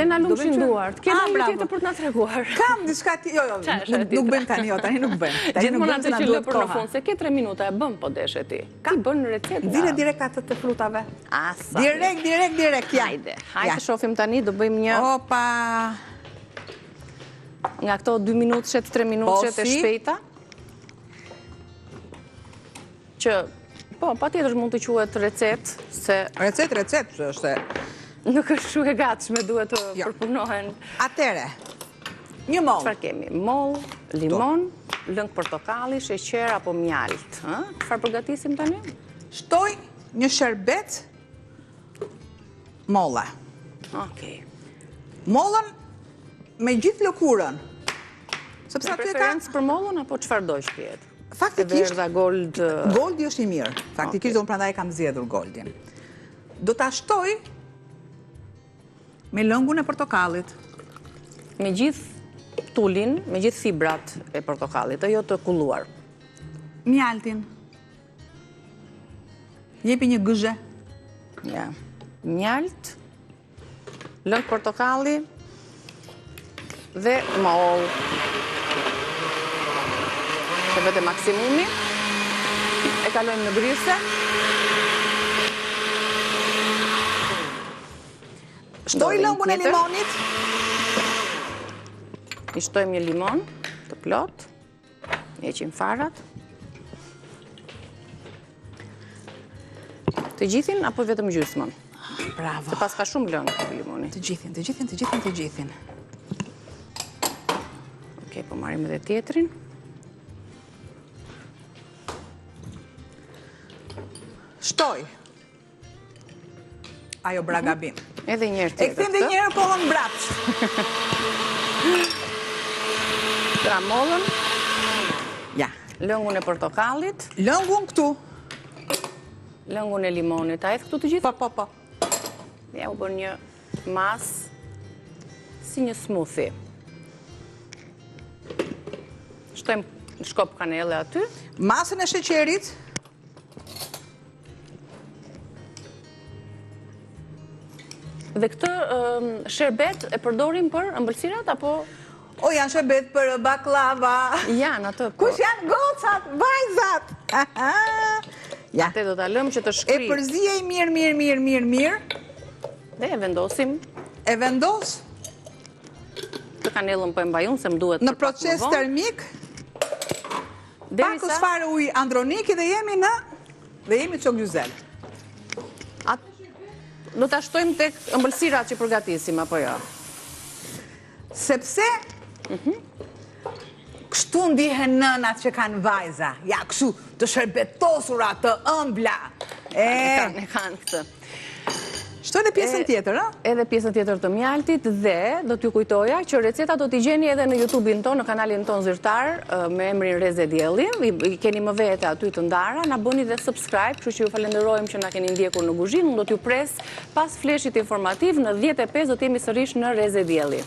na lumshin duart. Kena një tjetër për të na treguar. Kam diçka nuk bën tani, tani nuk bën. Gjithmonë atë që lë për në fund, se ke 3 minuta e bën po deshe ti. Ti bën recetë. Nxirë direkt atë të frutave. Asa. Direkt, ja. Hajde shohim tani, do bëjmë një... Opa! Nga këto 2 minutëshet, 3 minutëshet e shpejta. Që, po, pa tjetër mund të quhet recetë, se... Recetë, është... Nuk është shumë e gatshme, duhet të përpunohen... Atere, një moll. Çfarë kemi? Moll, limon, lëng portokalli, sheqer apo mjalt. Çfarë përgatisim tani? Shtoj një sherbet molla. Okej. Mollën me gjithë lëkurën. Sepse aty ka preferencë për mollën apo çfarë do të jetë? Faktikisht verdha gold. Goldi është i mirë. Faktikisht unë prandaj kam zgjedhur goldin. Do ta shtoj me lëngun e portokallit. Me gjithë tulin, me gjithë fibrat e portokallit, jo të kulluar. Mjaltin. Jepi një gëzhe. Ja. Mjalt, lëng portokalli dhe moll. Që vete maksimumi. E kalojmë në gryse. Shtoj lëngun e limonit. I shtojmë një limon të plot. Heqim farat. Të gjithin apo vetëm gjysmën? Bravo. Se pas ka shumë lëng të limoni. Të gjithin. Okej, po marrim edhe tjetrin. Shtoj. Ajo bragabim. Edhe njërë tjetër. E këthim dhe njërë kohën brapsht. Tra mollën. Ja. Lëngun e portokallit. Lëngun këtu. Lëngun e limonit. A e këtu të gjithë? Po. Ja, u bën një mas si një smoothie. Shtojmë shkop kanele aty. Masën e sheqerit. Dhe këtë sherbet e përdorim për ëmbëlsirat, apo... O, janë sherbet për baklava. Janë atë, po. Kush janë gocat, vajzat? Ja. Te do t'a lëmë që të shkri. E përzijej mirë. Dhe e vendosim. E vendos. Të kanelën po e mbajun, se më duhet në proces termik. Pakës fare ujë androniki dhe jemi çoglyzel. Do t'a shtojmë tek ëmbëlsirat që përgatisim, apo jo? Sepse kështu ndihen nënat që kanë vajza. Ja, kështu të shërbetosura, të ëmbla. E kanë këtë. Shtoj në pjesën tjetër, a? Edhe pjesën tjetër të mjaltit dhe do t'ju kujtoja që receta do t'i gjeni edhe në YouTube-in ton, në kanalin ton zyrtar, me emrin Reze Dielli. I keni më vete aty të ndara, na bëni dhe subscribe, kështu që ju falenderojmë që na keni ndjekur në kuzhinë. Unë do t'ju pres pas fleshit informativ në 10:05 do t'jemi sërish në Reze Dielli.